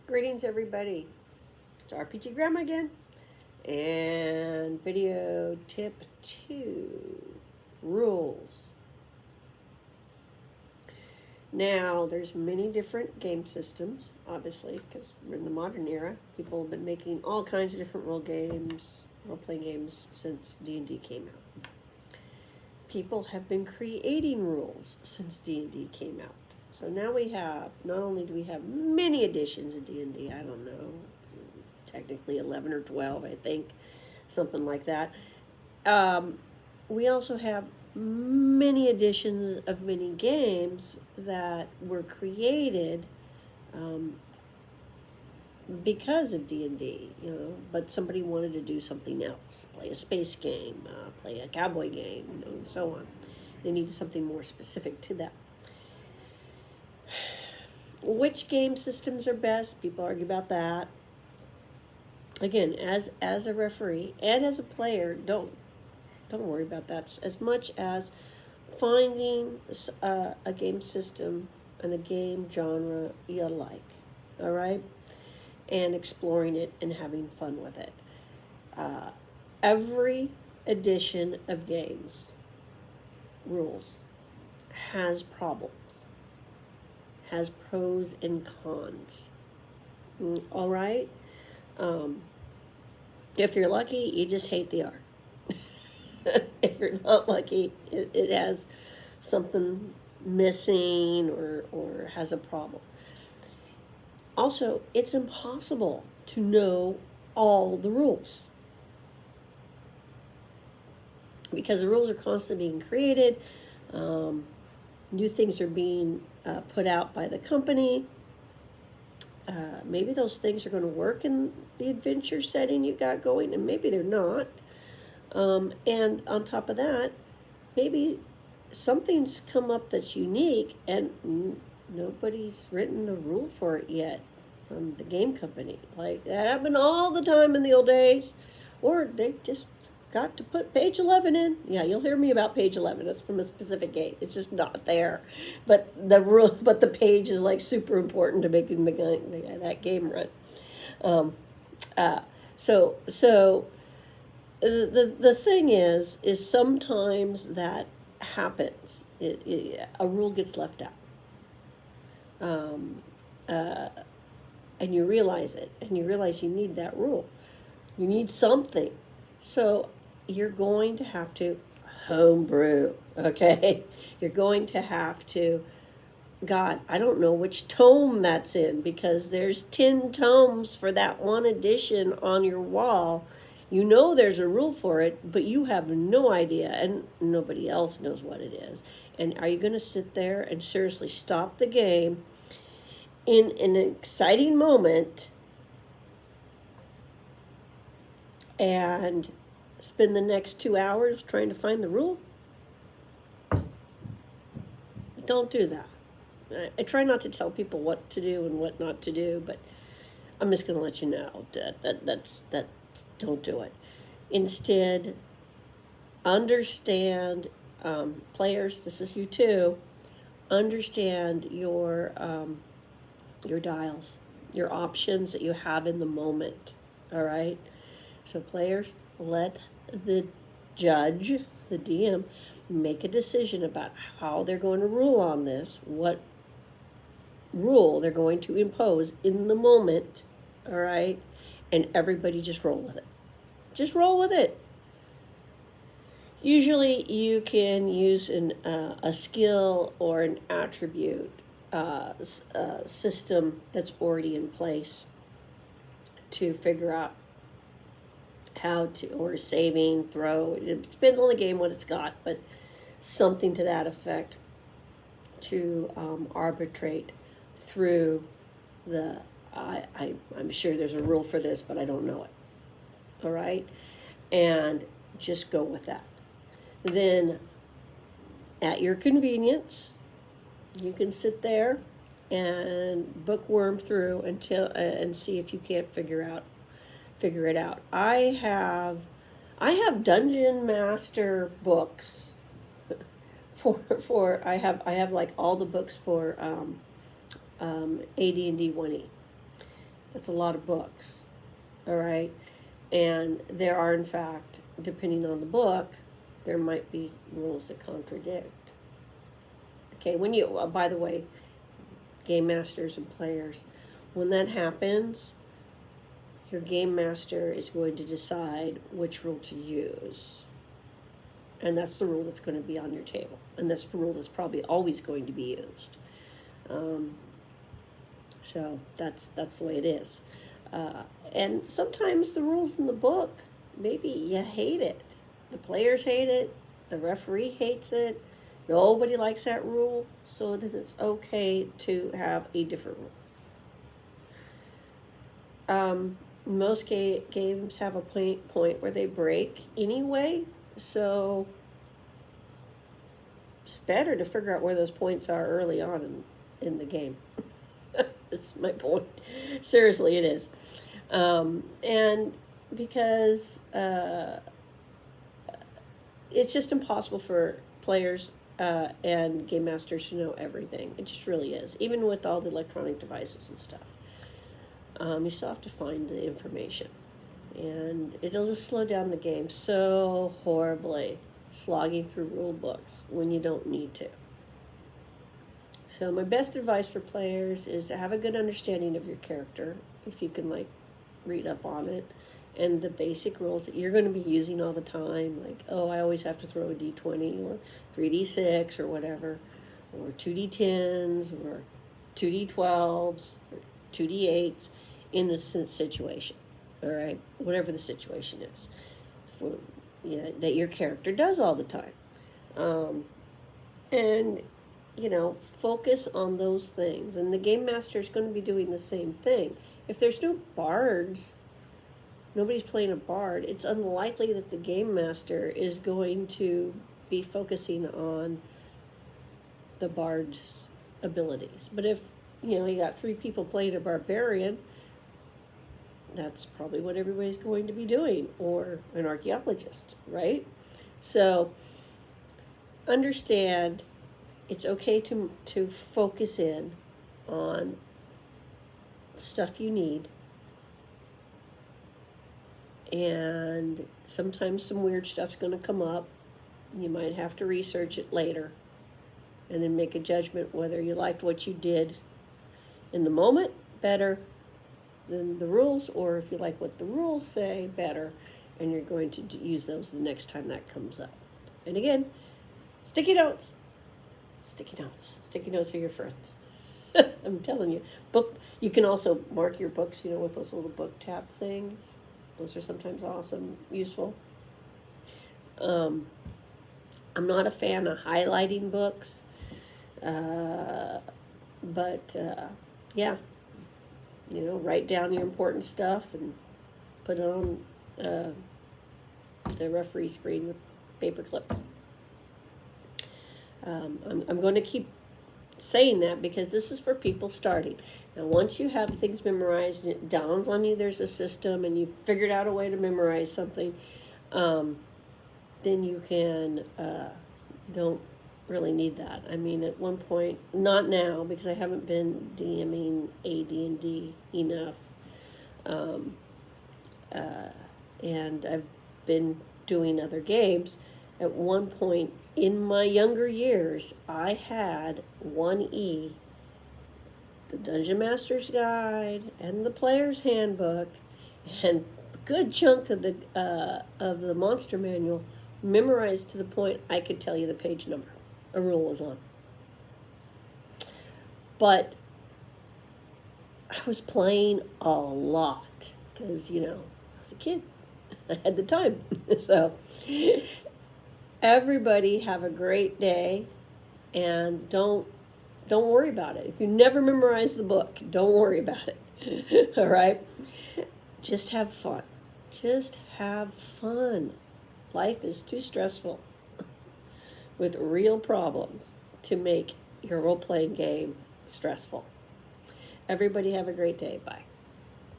Greetings, everybody. It's RPG Grandma again. And video tip 2 rules. Now, there's many different game systems, obviously, because we're in the modern era. People have been making all kinds of different role-playing games since D&D came out. People have been creating rules since D&D came out. So now we have, not only do we have many editions of D&D, I don't know, technically 11 or 12, I think, something like that. We also have many editions of many games that were created because of D&D, but somebody wanted to do something else, play a space game, play a cowboy game, and so on. They needed something more specific to that. Which game systems are best? People argue about that. Again, as a referee and as a player, don't worry about that as much as finding a game system and a game genre you like, all right, and exploring it and having fun with it. Every edition of games rules has problems, has pros and cons. All right. If you're lucky, you just hate the art. If you're not lucky, it has something missing or has a problem. Also, it's impossible to know all the rules because the rules are constantly being created. New things are being put out by the company. Maybe those things are going to work in the adventure setting you got going, and maybe they're not. And on top of that, maybe something's come up that's unique, and nobody's written the rule for it yet from the game company. Like, that happened all the time in the old days. Or they just got to put page 11 in. Yeah, you'll hear me about page 11. It's from a specific game. It's just not there. But the page is like super important to making that game run. So the thing is sometimes that happens. A rule gets left out. And you realize it. And you realize you need that rule. You need something. So you're going to have to homebrew, okay? You're going to have to, God, I don't know which tome that's in because there's 10 tomes for that one edition on your wall. You know there's a rule for it, but you have no idea, and nobody else knows what it is. And are you going to sit there and seriously stop the game in an exciting moment and spend the next 2 hours trying to find the rule? Don't do that. I try not to tell people what to do and what not to do, but I'm just going to let you know that don't do it. Instead, understand, players, this is you too, understand your dials, your options that you have in the moment, all right? So players, let the judge, the DM, make a decision about how they're going to rule on this, what rule they're going to impose in the moment, all right? And everybody just roll with it. Just roll with it. Usually you can use a skill or an attribute system that's already in place to figure out how to, or saving, throw. It depends on the game what it's got, but something to that effect to arbitrate through the. I'm sure there's a rule for this, but I don't know it. All right, and just go with that. Then, at your convenience, you can sit there and bookworm through until and see if you can't figure it out. I have Dungeon Master books for I have like all the books for AD&D 1E, That's a lot of books, all right? And there are, in fact, depending on the book, there might be rules that contradict. Okay, when you, by the way, game masters and players, when that happens, your game master is going to decide which rule to use. And that's the rule that's going to be on your table. And that's the rule that's probably always going to be used. So that's the way it is. And sometimes the rules in the book, maybe you hate it. The players hate it. The referee hates it. Nobody likes that rule. So then it's okay to have a different rule. Most games have a point where they break anyway. So it's better to figure out where those points are early on in the game. That's my point. Seriously, it is. And because it's just impossible for players and game masters to know everything. It just really is. Even with all the electronic devices and stuff. You still have to find the information. And it'll just slow down the game so horribly, slogging through rule books when you don't need to. So my best advice for players is to have a good understanding of your character, if you can read up on it, and the basic rules that you're going to be using all the time, like, oh, I always have to throw a d20 or 3d6 or whatever, or 2d10s or 2d12s or 2d8s in this situation, all right, whatever the situation is, that your character does all the time. And focus on those things. And the game master is going to be doing the same thing. If there's no bards, nobody's playing a bard, it's unlikely that the game master is going to be focusing on the bard's abilities. But if, you got 3 people playing a barbarian, that's probably what everybody's going to be doing, or an archaeologist, right? So understand it's okay to focus in on stuff you need. And sometimes some weird stuff's going to come up. You might have to research it later and then make a judgment whether you liked what you did in the moment better than the rules, or if you like what the rules say better, and you're going to use those the next time that comes up. And again, sticky notes. Sticky notes are your friend. I'm telling you. You can also mark your books, with those little book tab things. Those are sometimes awesome, useful. I'm not a fan of highlighting books. But write down your important stuff and put it on the referee screen with paper clips. I'm going to keep saying that because this is for people starting. Now, once you have things memorized and it dawns on you there's a system and you've figured out a way to memorize something, then you can, don't really need that. I mean, at one point, not now because I haven't been DMing AD&D enough, and I've been doing other games. At one point in my younger years, I had 1E, the Dungeon Master's Guide, and the Player's Handbook, and a good chunk of the Monster Manual memorized to the point I could tell you the page number a rule was on. But I was playing a lot because, I was a kid. I had the time. So everybody have a great day, and don't worry about it. If you never memorize the book, don't worry about it. All right? Just have fun. Just have fun. Life is too stressful with real problems to make your role-playing game stressful. Everybody have a great day. Bye.